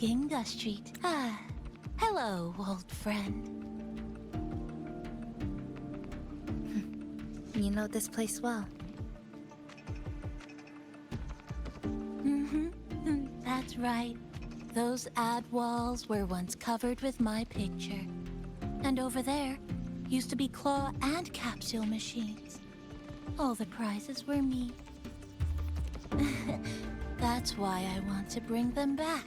Ginga Street. Ah, hello, old friend. You know this place well. That's right. Those ad walls were once covered with my picture. And over there used to be claw and capsule machines. All the prizes were me. That's why I want to bring them back.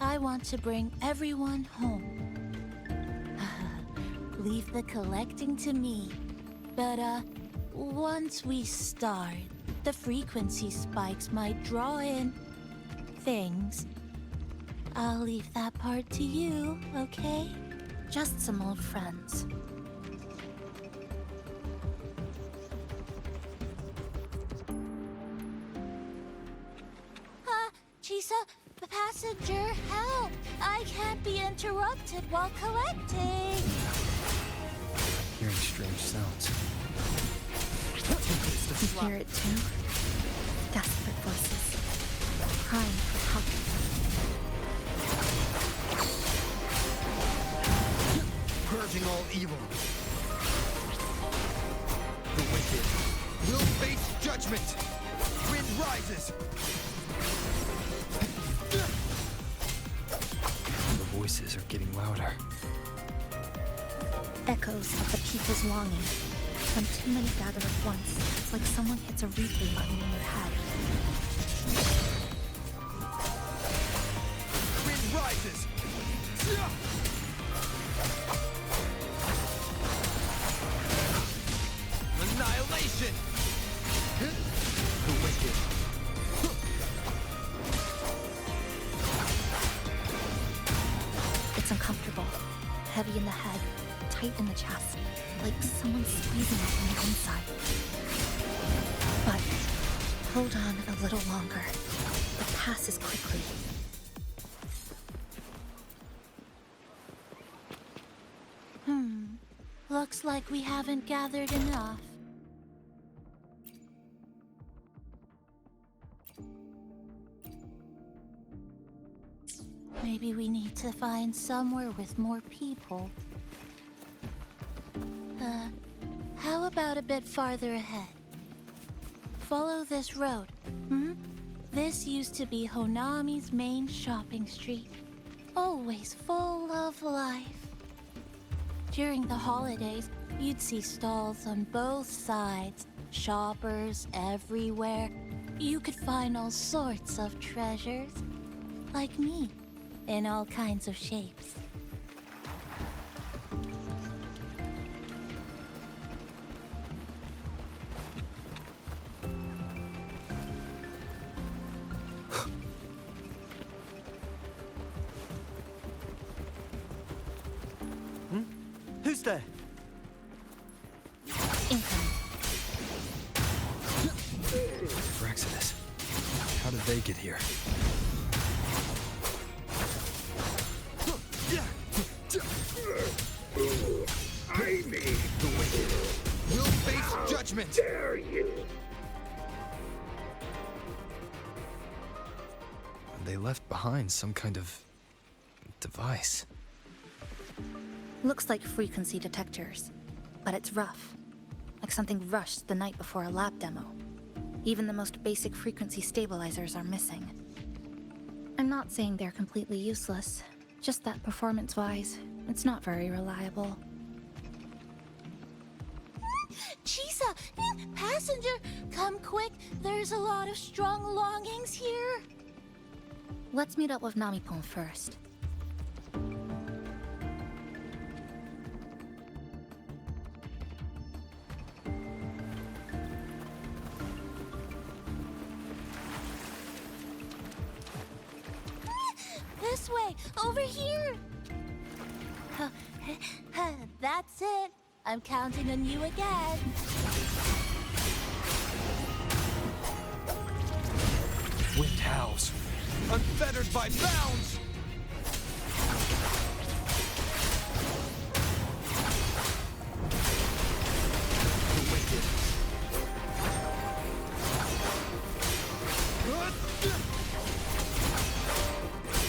I want to bring everyone home. Leave the collecting to me. But, once we start, the frequency spikes might draw in things. I'll leave that part to you, okay? Just some old friends. Chisa, passenger, help! I can't be interrupted while collecting. Hearing strange sounds. You hear it too? Desperate voices. Crying for help. Purging all evil. The wicked will face judgment. Wind rises. The voices are getting louder. Echoes of the people's longing. When too many gather at once, it's like someone hits a replay button in your head. Wind rises. Annihilation. The wicked. It's uncomfortable. Heavy in the head, tight in the chest, like someone's squeezing it from the inside. But hold on a little longer. It passes quickly. Looks like we haven't gathered enough. Maybe we need to find somewhere with more people. How about a bit farther ahead? Follow this road. This used to be Honami's main shopping street. Always full of life. During the holidays, you'd see stalls on both sides, shoppers everywhere. You could find all sorts of treasures, like me, in all kinds of shapes. Who's there? Incoming. Fraxidus. How did they get here? Amy! The wicked will face judgment! Dare you! They left behind some kind of device. Looks like frequency detectors, but it's rough. Like something rushed the night before a lab demo. Even the most basic frequency stabilizers are missing. I'm not saying they're completely useless, just that performance-wise, it's not very reliable. Chisa! Passenger! Come quick! There's a lot of strong longings here! Let's meet up with Namipon first. This way! Over here! That's it! I'm counting on you again! Wind howls, unfettered by bounds! The wicked.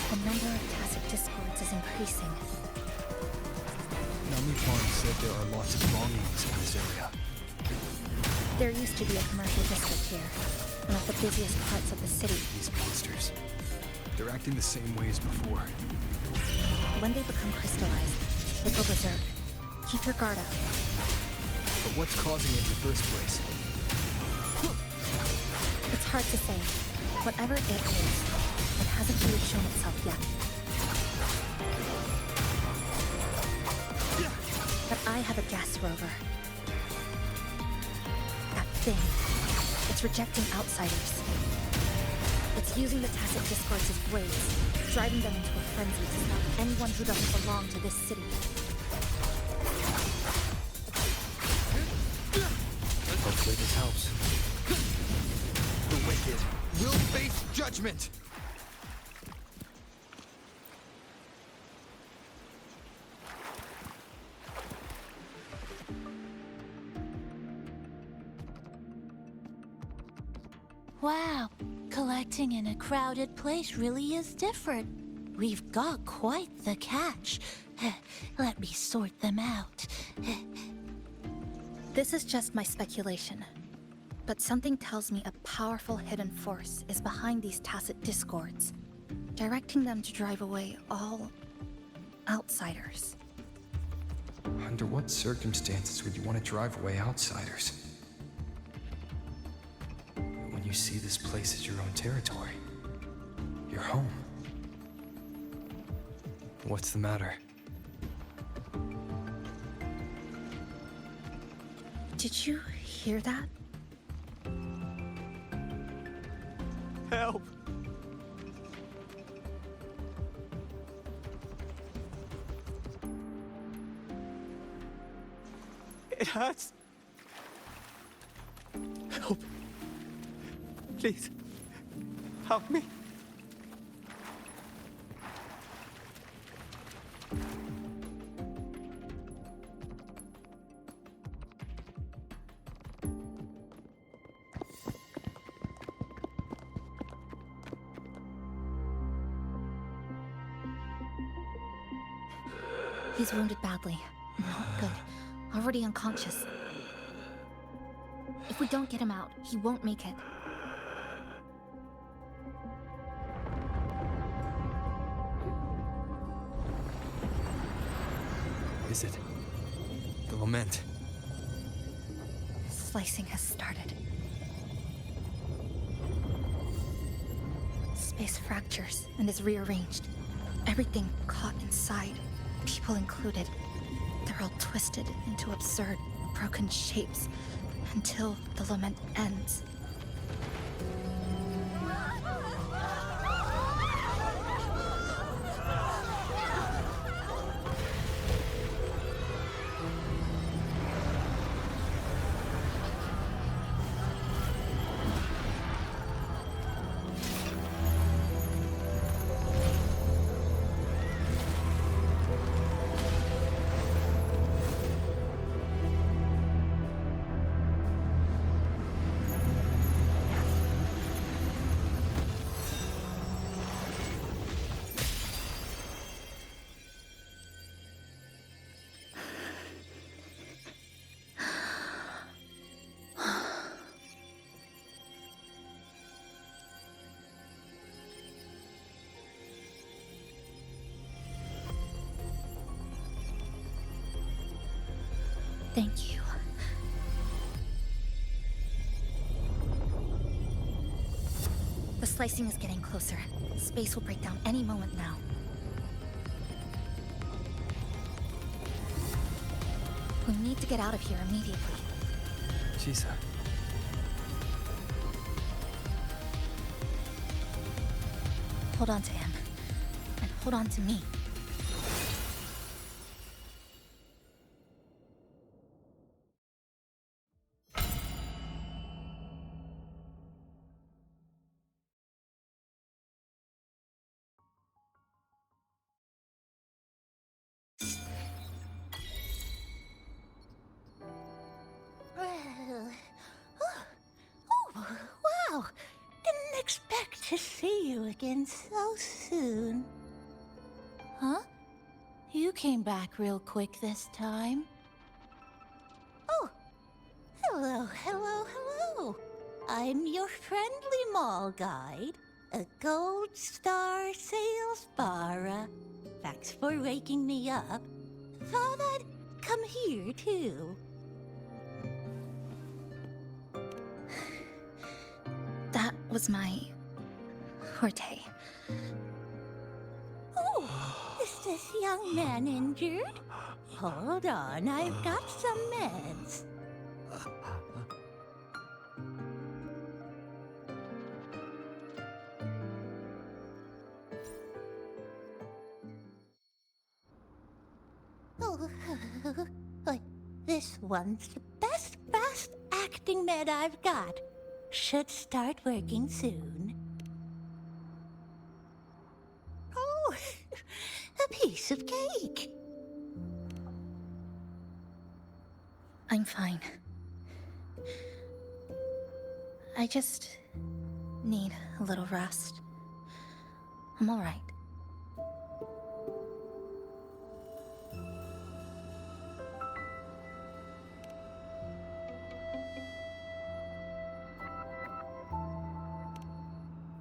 The number of Nami-Pan said there are lots of belongings in this area. There used to be a commercial district here, one of the busiest parts of the city. These monsters. They're acting the same way as before. When they become crystallized, they go berserk. Keep your guard up. But what's causing it in the first place? It's hard to say. Whatever it is, it hasn't really shown itself yet. But I have a gas rover. That thing. It's rejecting outsiders. It's using the tacit discords as blades, driving them into a frenzy to stop anyone who doesn't belong to this city. Hopefully this helps. The wicked will face judgment! Wow, collecting in a crowded place really is different. We've got quite the catch. Let me sort them out. This is just my speculation. But something tells me a powerful hidden force is behind these tacit discords, directing them to drive away all outsiders. Under what circumstances would you want to drive away outsiders? When you see this place as your own territory, your home. What's the matter? Did you hear that? Help! It hurts! Help! Please, help me! He's wounded badly. Not good. Already unconscious. If we don't get him out, he won't make it. Is it? The lament. Slicing has started. Space fractures and is rearranged. Everything caught inside, people included. They're all twisted into absurd, broken shapes until the lament ends. Thank you. The slicing is getting closer. Space will break down any moment now. We need to get out of here immediately. Chisa. Hold on to him. And hold on to me. Wow! Didn't expect to see you again so soon. Huh? You came back real quick this time. Oh, hello, hello, hello. I'm your friendly mall guide, a gold star sales barra. Thanks for waking me up. Thought I'd come here too. That was my forte. Oh, is this young man injured? Hold on, I've got some meds. Oh, this one's the best fast acting med I've got. Should start working soon. Oh, a piece of cake. I'm fine. I just need a little rest. I'm all right.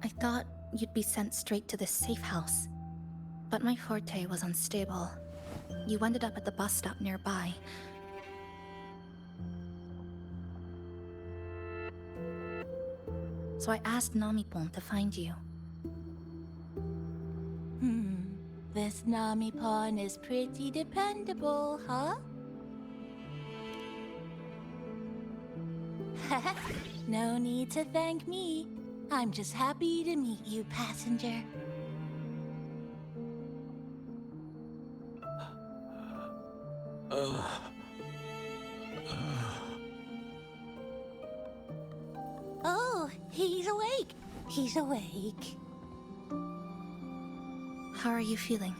I thought you'd be sent straight to this safe house, but my forte was unstable. You ended up at the bus stop nearby. So I asked Namipon to find you. This Namipon is pretty dependable, huh? No need to thank me. I'm just happy to meet you, passenger. Oh, he's awake. He's awake. How are you feeling?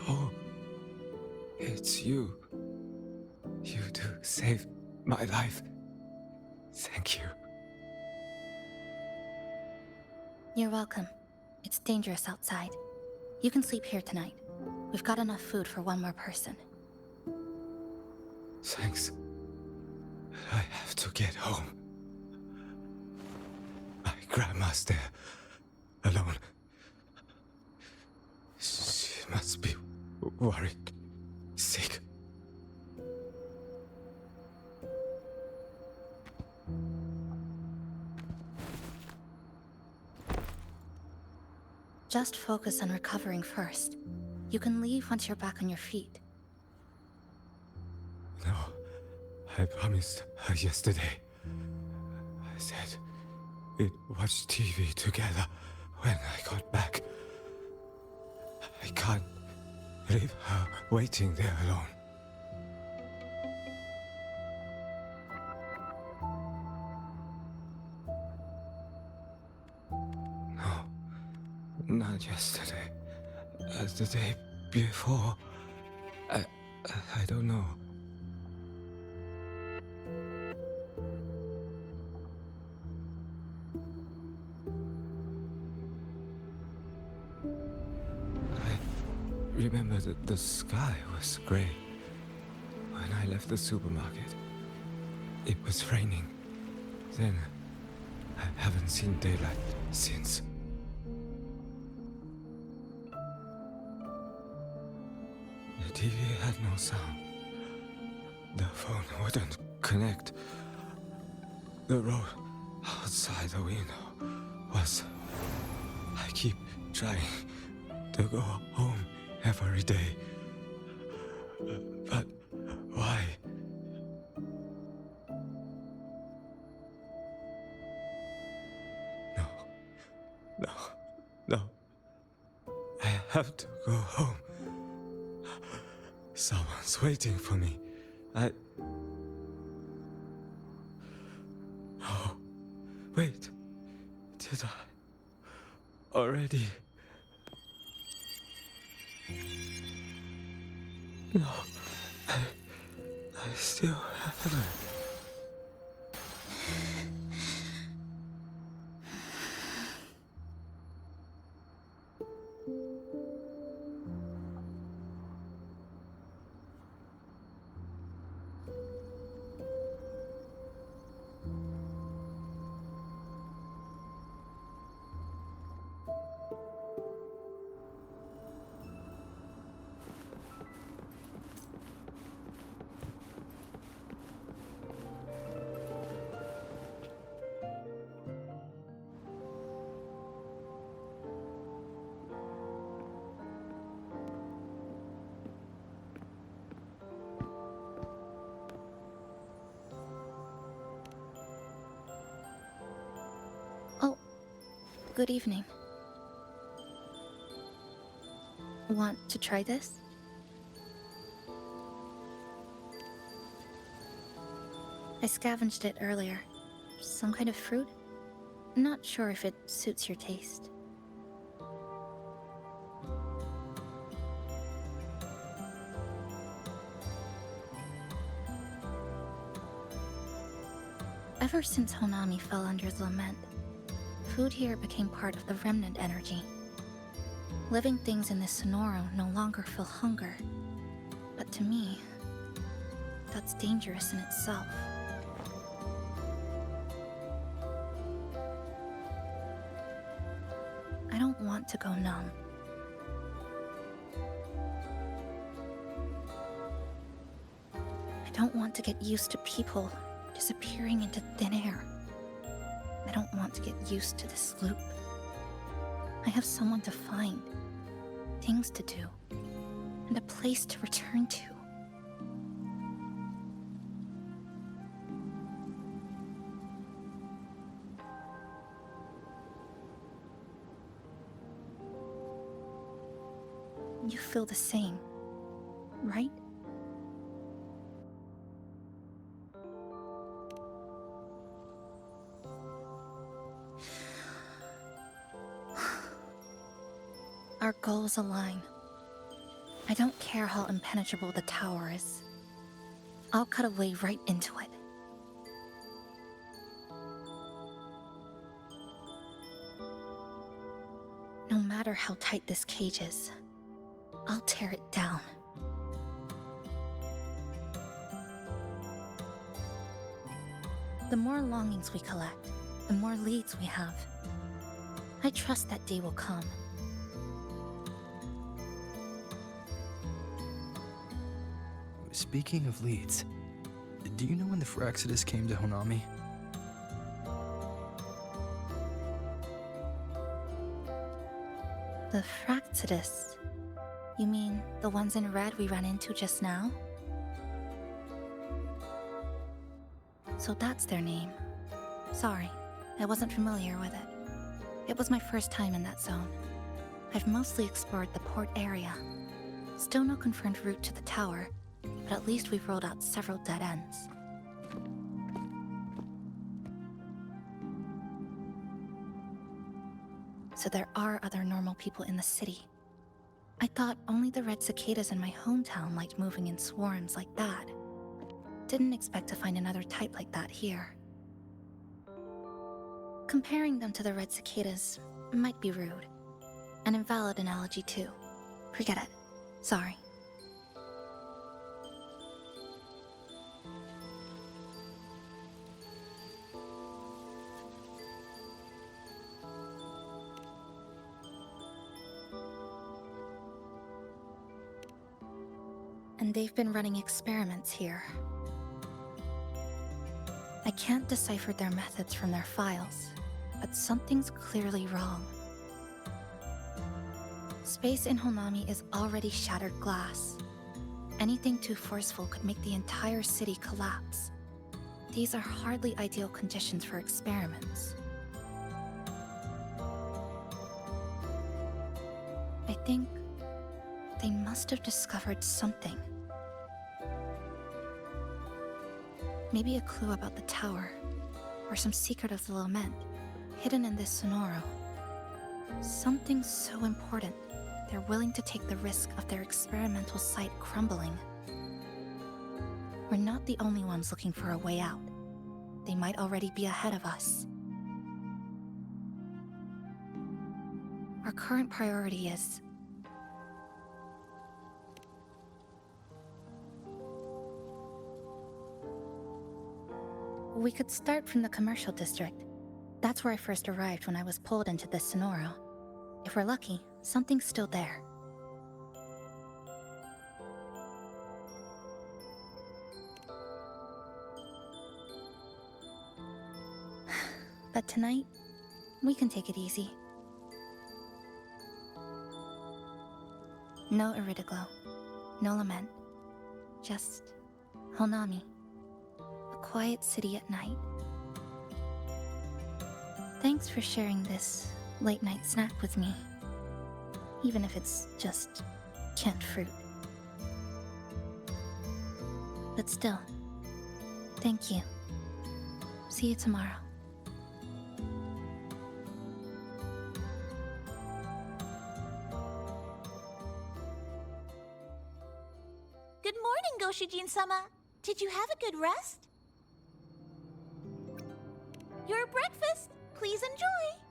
Oh, it's you. You two saved my life. Thank you. You're welcome. It's dangerous outside. You can sleep here tonight. We've got enough food for one more person. Thanks. I have to get home. My grandma's there, alone. She must be worried, sick. Just focus on recovering first. You can leave once you're back on your feet. No, I promised her yesterday. I said we'd watch TV together when I got back. I can't leave her waiting there alone. No, not yesterday. The day before. I don't know. I remember that the sky was gray. When I left the supermarket, it was raining. Then, I haven't seen daylight since. The TV had no sound. The phone wouldn't connect. The road outside the window was... I keep trying to go home every day. But why? No. I have to go home. Someone's waiting for me. Oh, wait. Did I already? No, I still haven't. Good evening. Want to try this? I scavenged it earlier. Some kind of fruit? Not sure if it suits your taste. Ever since Honami fell under the lament, food here became part of the remnant energy. Living things in this Sonoro no longer feel hunger. But to me, that's dangerous in itself. I don't want to go numb. I don't want to get used to people disappearing into thin air. I don't want to get used to this loop. I have someone to find, things to do, and a place to return to. You feel the same, right? Our goals align. I don't care how impenetrable the tower is. I'll cut a way right into it. No matter how tight this cage is, I'll tear it down. The more longings we collect, the more leads we have. I trust that day will come. Speaking of leads, do you know when the Phraxidus came to Honami? The Phraxidus? You mean the ones in red we ran into just now? So that's their name. Sorry, I wasn't familiar with it. It was my first time in that zone. I've mostly explored the port area. Still no confirmed route to the tower, but at least we've rolled out several dead ends. So there are other normal people in the city. I thought only the red cicadas in my hometown liked moving in swarms like that. Didn't expect to find another type like that here. Comparing them to the red cicadas might be rude. An invalid analogy too. Forget it. Sorry. And they've been running experiments here. I can't decipher their methods from their files, but something's clearly wrong. Space in Honami is already shattered glass. Anything too forceful could make the entire city collapse. These are hardly ideal conditions for experiments. I think they must have discovered something. Maybe a clue about the tower, or some secret of the lament, hidden in this Sonoro. Something so important, they're willing to take the risk of their experimental site crumbling. We're not the only ones looking for a way out. They might already be ahead of us. Our current priority is we could start from the commercial district. That's where I first arrived when I was pulled into this Sonoro. If we're lucky, something's still there. But tonight, we can take it easy. No Iridoglow, no lament, just Honami. A quiet city at night. Thanks for sharing this late night snack with me. Even if it's just canned fruit. But still, thank you. See you tomorrow. Good morning, Goshijin-sama. Did you have a good rest? Your breakfast, please enjoy.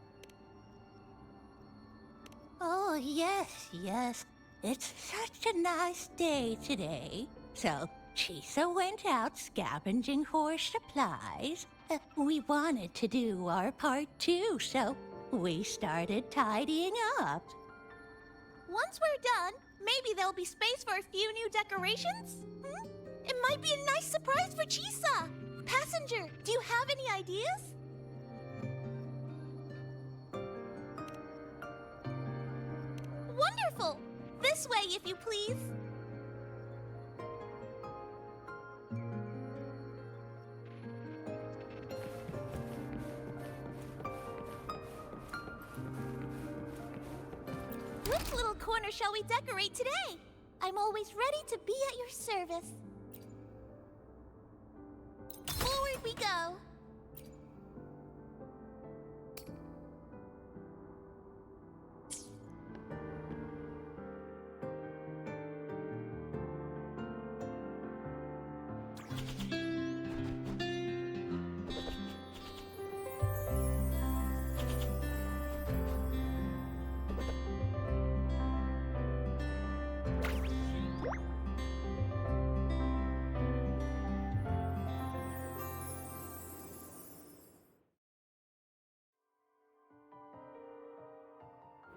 Oh, yes. It's such a nice day today. So, Chisa went out scavenging for supplies. We wanted to do our part too, so we started tidying up. Once we're done, maybe there'll be space for a few new decorations? It might be a nice surprise for Chisa. Passenger, do you have any ideas? Wonderful! This way, if you please. Which little corner shall we decorate today? I'm always ready to be at your service. Forward we go.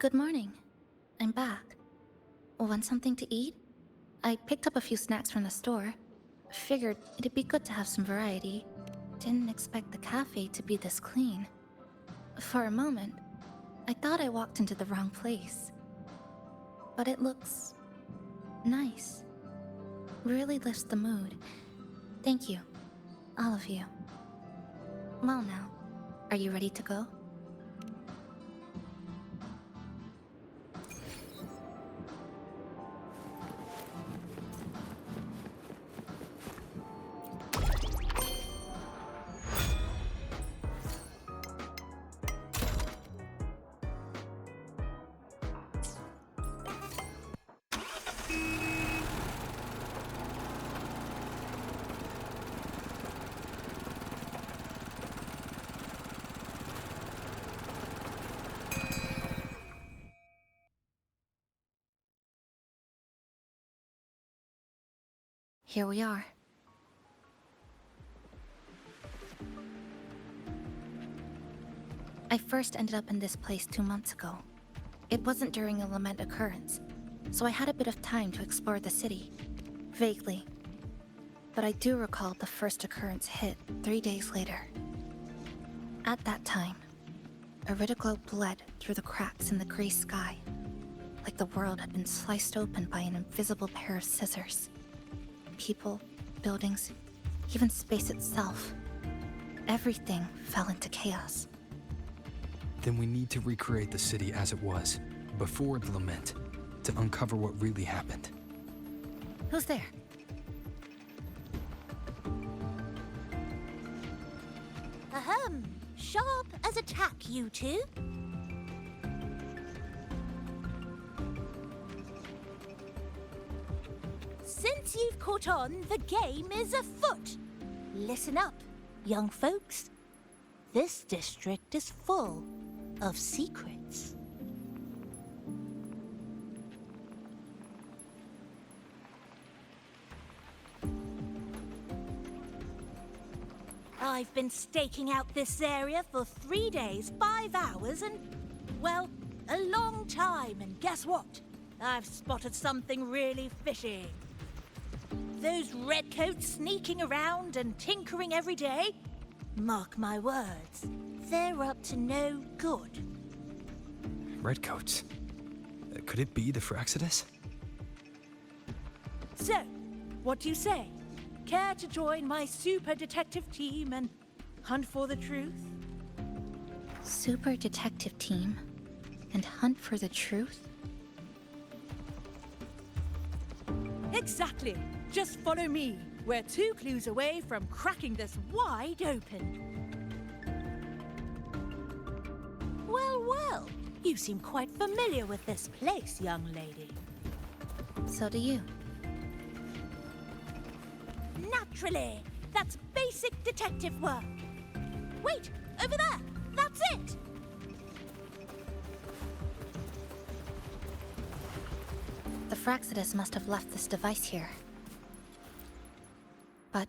Good morning. I'm back. Want something to eat? I picked up a few snacks from the store. Figured it'd be good to have some variety. Didn't expect the cafe to be this clean. For a moment, I thought I walked into the wrong place. But it looks nice. Really lifts the mood. Thank you, all of you. Well now, are you ready to go? Here we are. I first ended up in this place 2 months ago. It wasn't during a lament occurrence, so I had a bit of time to explore the city. Vaguely. But I do recall the first occurrence hit 3 days later. At that time, Iridoglow bled through the cracks in the gray sky, like the world had been sliced open by an invisible pair of scissors. People, buildings, even space itself. Everything fell into chaos. Then we need to recreate the city as it was, before the lament, to uncover what really happened. Who's there? Ahem. Sharp as a tack, you two. Since you've caught on, the game is afoot. Listen up, young folks. This district is full of secrets. I've been staking out this area for 3 days, 5 hours, and, well, a long time. And guess what? I've spotted something really fishy. Those redcoats sneaking around and tinkering every day? Mark my words, they're up to no good. Redcoats? Could it be the Fraxidus? So, what do you say? Care to join my super detective team and hunt for the truth? Super detective team? and hunt for the truth? Exactly. Just follow me. We're 2 clues away from cracking this wide open. Well, well. You seem quite familiar with this place, young lady. So do you. Naturally. That's basic detective work. Wait, over there. That's it. The Fraxidus must have left this device here. But...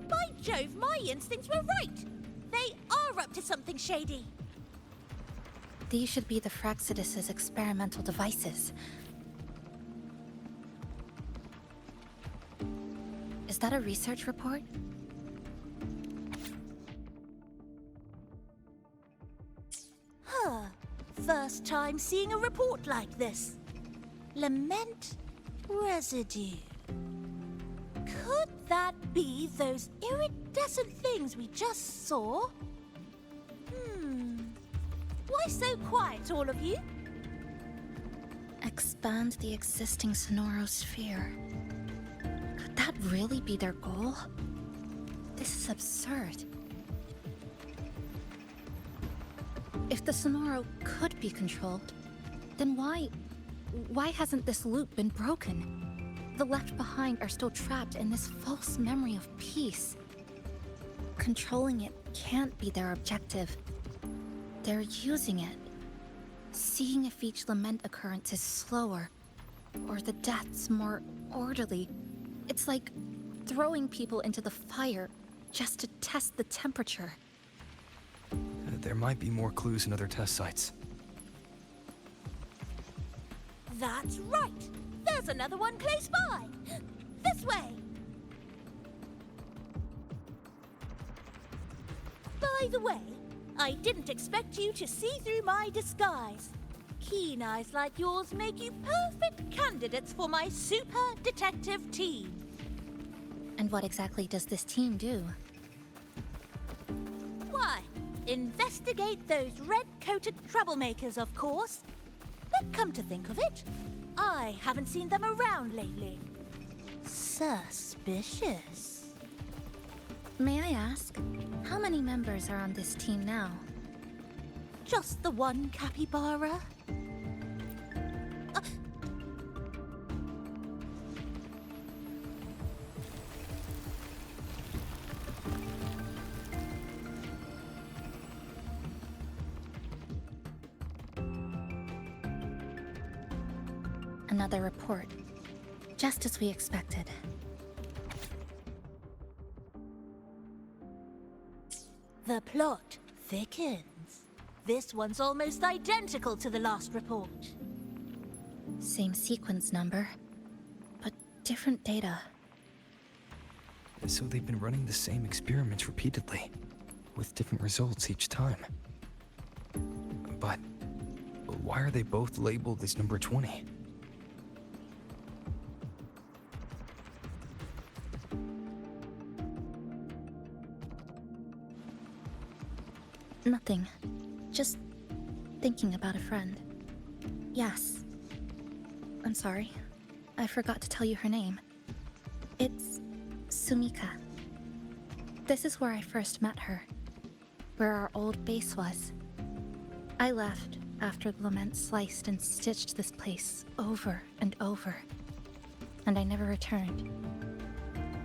By Jove, my instincts were right. They are up to something shady. these should be the Fraxidus's experimental devices. Is that a research report? Huh. First time seeing a report like this. Lament residue. Could that be those iridescent things we just saw? Why so quiet, all of you? Expand the existing sonorosphere. Could that really be their goal? This is absurd. If the Sonoro could be controlled, then why hasn't this loop been broken? The left behind are still trapped in this false memory of peace. Controlling it can't be their objective. They're using it. Seeing if each lament occurrence is slower, or the deaths more orderly. It's like throwing people into the fire just to test the temperature. There might be more clues in other test sites. That's right. There's another one close by. This way. By the way, I didn't expect you to see through my disguise. Keen eyes like yours make you perfect candidates for my super detective team. And what exactly does this team do? Why, investigate those red-coated troublemakers, of course. But come to think of it, I haven't seen them around lately. Suspicious. May I ask, how many members are on this team now? Just the one capybara? Another report. Just as we expected. The plot thickens. This one's almost identical to the last report. Same sequence number, but different data. So they've been running the same experiments repeatedly, with different results each time. But why are they both labeled as number 20? Nothing. Just thinking about a friend. Yes. I'm sorry. I forgot to tell you her name. It's Sumika. This is where I first met her. Where our old base was. I left after the lament sliced and stitched this place over and over. And I never returned.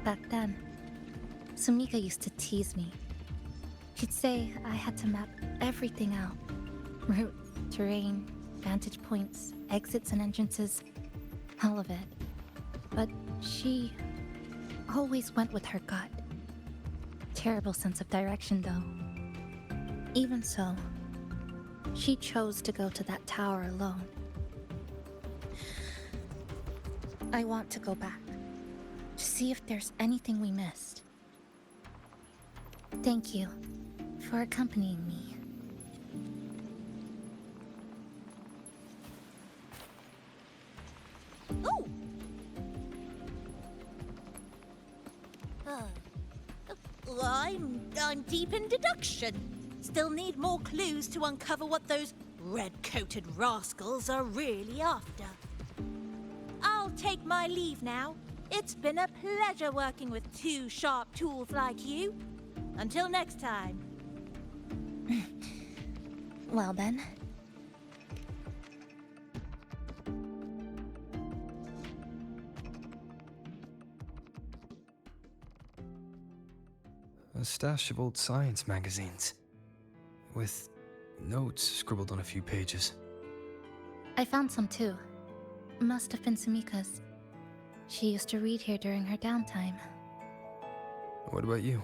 Back then, Sumika used to tease me. She'd say I had to map everything out. Route, terrain, vantage points, exits and entrances, all of it. But she always went with her gut. Terrible sense of direction, though. Even so, she chose to go to that tower alone. I want to go back, to see if there's anything we missed. Thank you for accompanying me. Oh! I'm deep in deduction. Still need more clues to uncover what those red-coated rascals are really after. I'll take my leave now. It's been a pleasure working with two sharp tools like you. Until next time. Well then. A stash of old science magazines. With notes scribbled on a few pages. I found some too. Must have been Sumika's. She used to read here during her downtime. What about you?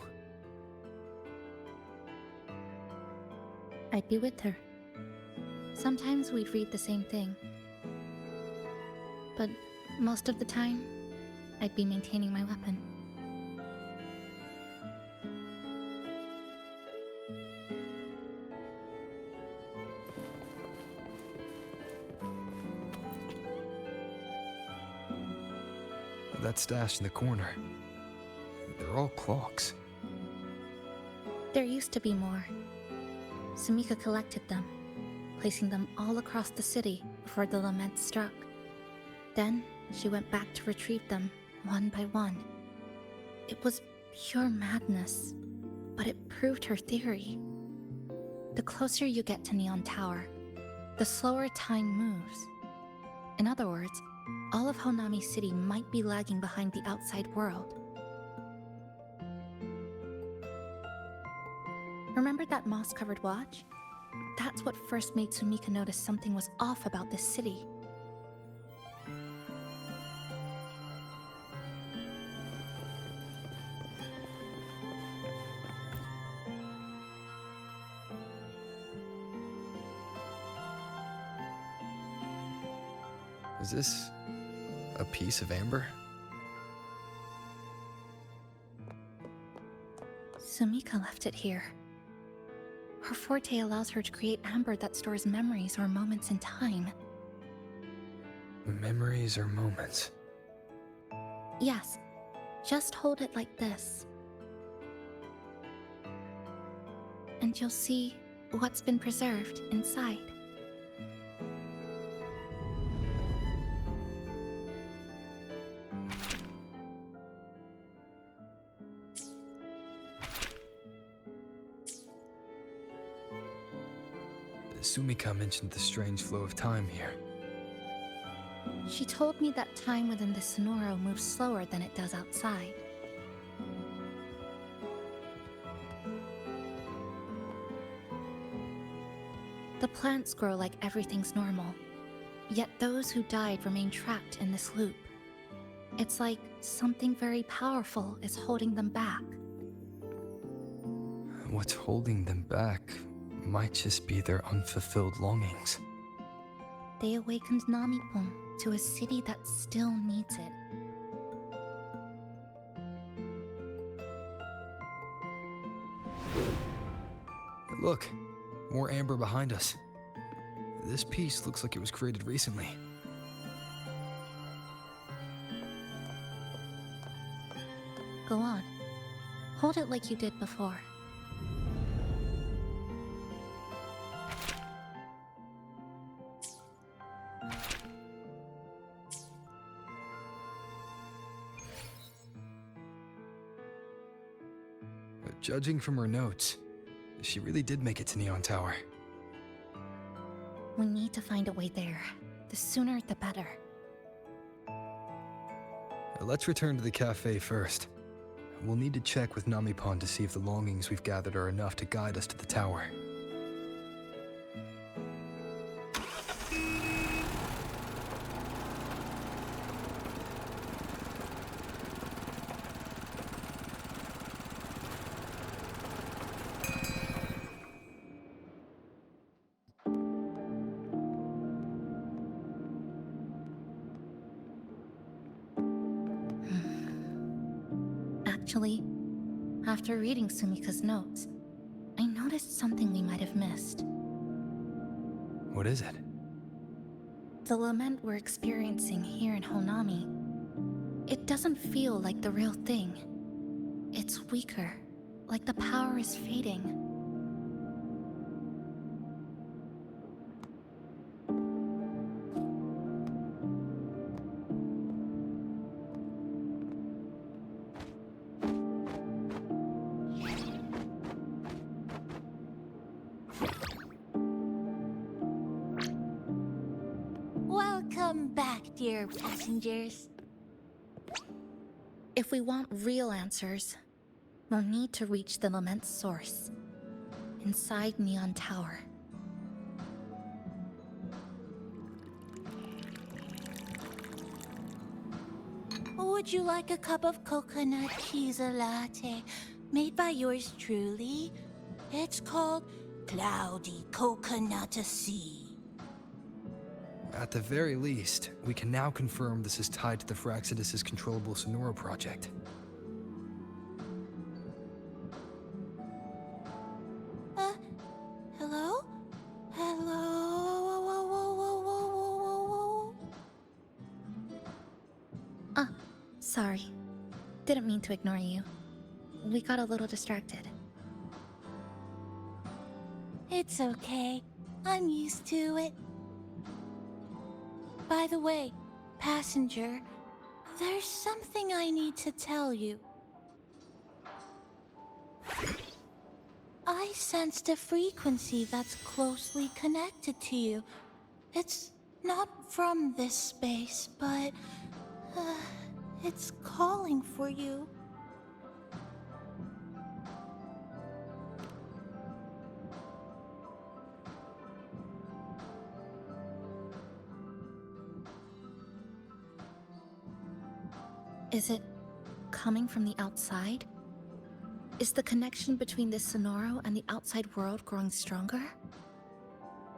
I'd be with her. Sometimes we'd read the same thing. But most of the time, I'd be maintaining my weapon. That stash in the corner. They're all clocks. There used to be more. Sumika collected them, placing them all across the city before the lament struck. Then, she went back to retrieve them, one by one. It was pure madness, but it proved her theory. The closer you get to Neon Tower, the slower time moves. In other words, all of Honami City might be lagging behind the outside world. Remember that moss-covered watch? That's what first made Sumika notice something was off about this city. Is this a piece of amber? Sumika left it here. Her forte allows her to create amber that stores memories or moments in time. Memories or moments? Yes, just hold it like this. And you'll see what's been preserved inside. Sumika mentioned the strange flow of time here. She told me that time within the Sonoro moves slower than it does outside. The plants grow like everything's normal, yet those who died remain trapped in this loop. It's like something very powerful is holding them back. What's holding them back might just be their unfulfilled longings. They awakened Namipon to a city that still needs it. Look, more amber behind us. This piece looks like it was created recently. Go on. Hold it like you did before. Judging from her notes, she really did make it to Neon Tower. We need to find a way there. The sooner, the better. Let's return to the cafe first. We'll need to check with Namipon to see if the longings we've gathered are enough to guide us to the tower. Actually, after reading Sumika's notes, I noticed something we might have missed. What is it? The lament we're experiencing here in Honami, it doesn't feel like the real thing. It's weaker, like the power is fading. Welcome back, dear passengers. If we want real answers, we'll need to reach the lament's source, inside Neon Tower. Would you like a cup of coconut cheese latte made by yours truly? It's called Cloudy Coconut Sea. At the very least, we can now confirm this is tied to the Phraxidus' controllable Sonora project. Hello? Hello? Whoa, whoa, whoa, whoa, whoa, whoa, whoa. Ah, sorry. Didn't mean to ignore you. We got a little distracted. It's okay. I'm used to it. By the way, passenger, there's something I need to tell you. I sensed a frequency that's closely connected to you. It's not from this space, but it's calling for you. Is it coming from the outside? Is the connection between this Sonoro and the outside world growing stronger?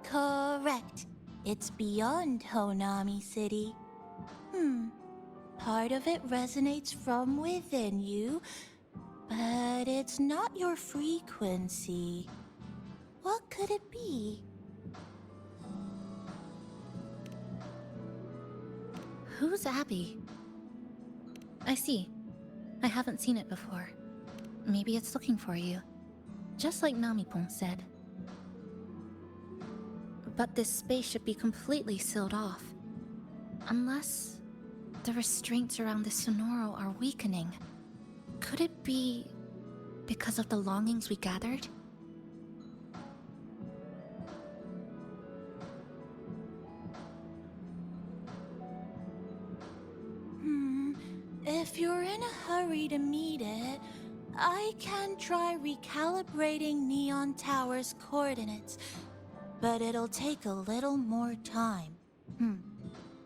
Correct. It's beyond Honami City. Part of it resonates from within you, but it's not your frequency. What could it be? Who's Abby? I see. I haven't seen it before. Maybe it's looking for you. Just like Namipon said. But this space should be completely sealed off. Unless the restraints around the Sonoro are weakening. Could it be because of the longings we gathered? If you're in a hurry to meet it, I can try recalibrating Neon Tower's coordinates, but it'll take a little more time.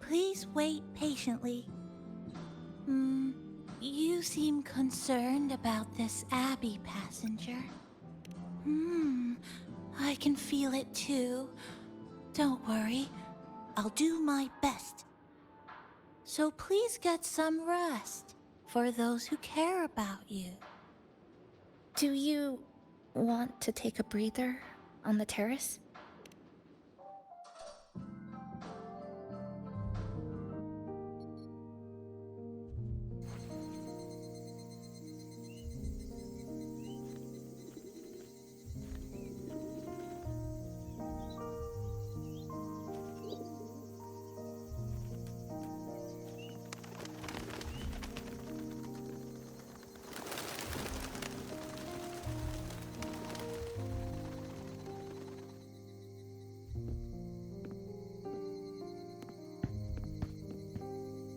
Please wait patiently. You seem concerned about this Abby passenger. I can feel it too. Don't worry, I'll do my best. So please get some rest for those who care about you. Do you want to take a breather on the terrace?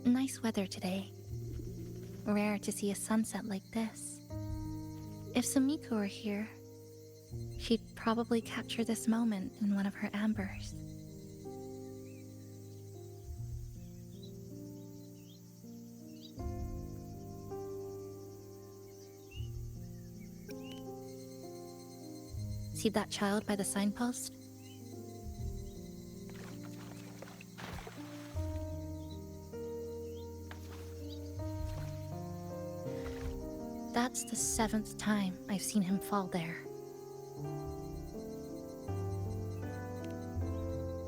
Nice weather today. Rare to see a sunset like this. If Sumiko were here, she'd probably capture this moment in one of her ambers. See that child by the signpost? That's the 7th time I've seen him fall there.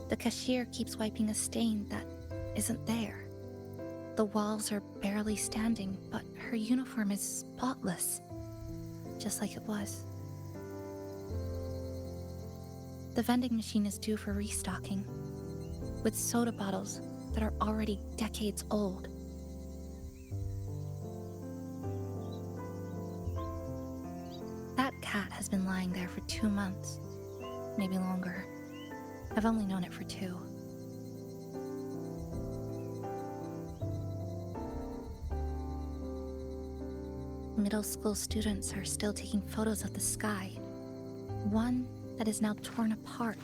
The cashier keeps wiping a stain that isn't there. The walls are barely standing, but her uniform is spotless, just like it was. The vending machine is due for restocking, with soda bottles that are already decades old. That cat has been lying there for 2 months, maybe longer. I've only known it for 2. Middle school students are still taking photos of the sky. One that is now torn apart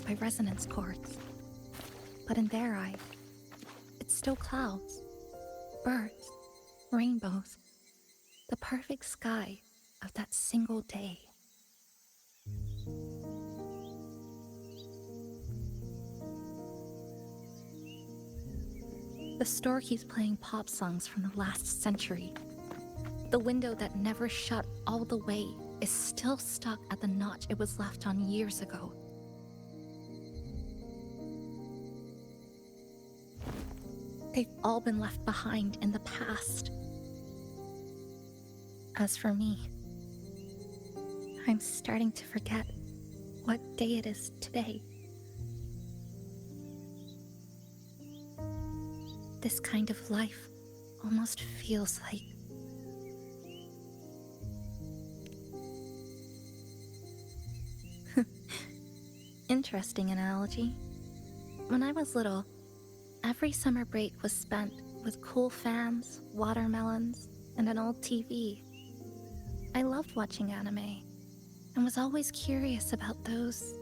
by resonance cords. But in their eye, it's still clouds, birds, rainbows, the perfect sky of that single day. The store keeps playing pop songs from the last century. The window that never shut all the way is still stuck at the notch it was left on years ago. They've all been left behind in the past. As for me, I'm starting to forget what day it is today. This kind of life almost feels like interesting analogy. When I was little, every summer break was spent with cool fans, watermelons, and an old TV. I loved watching anime and was always curious about those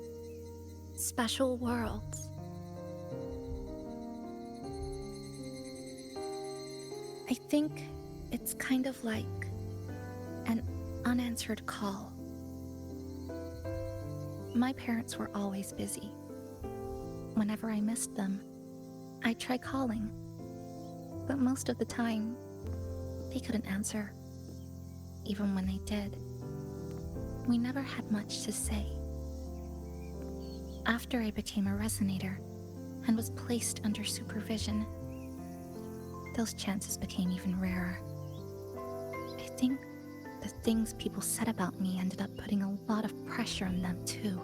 special worlds. I think it's kind of like an unanswered call. My parents were always busy. Whenever I missed them, I'd try calling, but most of the time, they couldn't answer. Even when they did, we never had much to say. After I became a resonator and was placed under supervision, those chances became even rarer. I think the things people said about me ended up putting a lot of pressure on them too.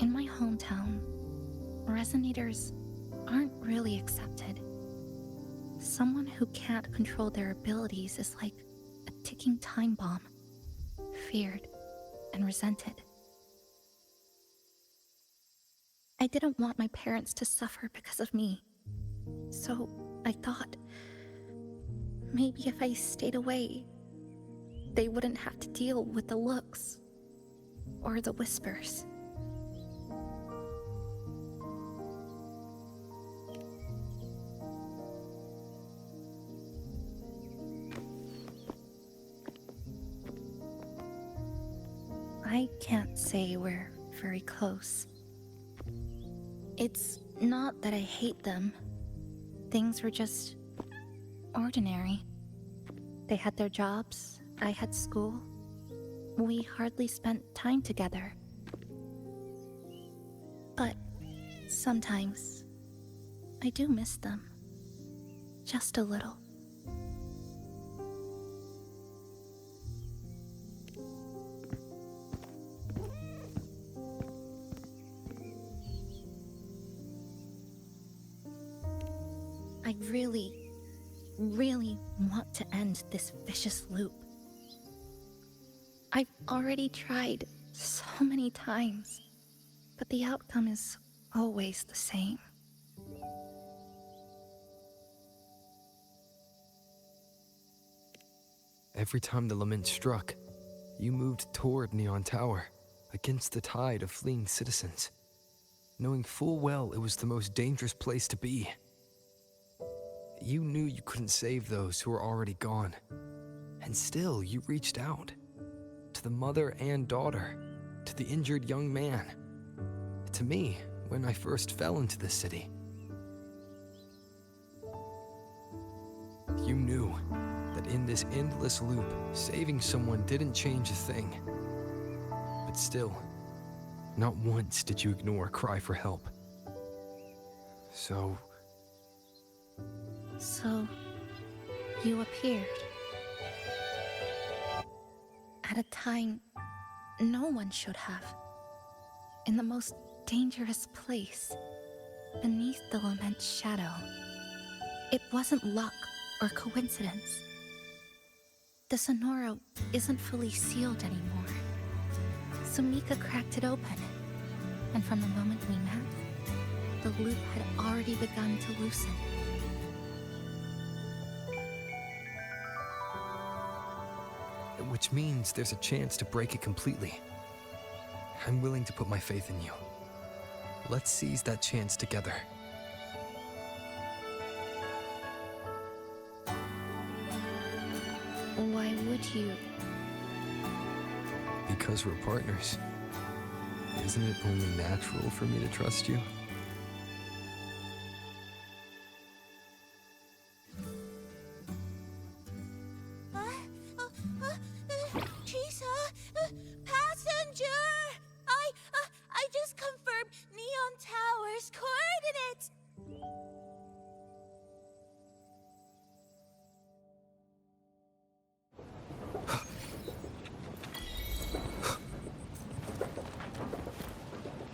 In my hometown, resonators aren't really accepted. Someone who can't control their abilities is like a ticking time bomb, feared and resented. I didn't want my parents to suffer because of me, so I thought maybe if I stayed away, they wouldn't have to deal with the looks or the whispers. I can't say we're very close. It's not that I hate them. Things were just ordinary. They had their jobs, I had school. We hardly spent time together. But sometimes I do miss them. Just a little. I really want to end this vicious loop. I've already tried so many times, but the outcome is always the same. Every time the lament struck, you moved toward Neon Tower, against the tide of fleeing citizens, knowing full well it was the most dangerous place to be. You knew you couldn't save those who were already gone, and still you reached out. To the mother and daughter, to the injured young man, to me when I first fell into the city. You knew that in this endless loop, saving someone didn't change a thing. But still, Not once did you ignore a cry for help. So, So, you appeared. At a time no one should have. In the most dangerous place. Beneath the Lament's shadow. It wasn't luck or coincidence. The Sonoro isn't fully sealed anymore. Sumika cracked it open. And from the moment we met, the loop had already begun to loosen. which means there's a chance to break it completely. I'm willing to put my faith in you. Let's seize that chance together. Why would you? Because we're partners. Isn't it only natural for me to trust you? Chisa, passenger! I just confused.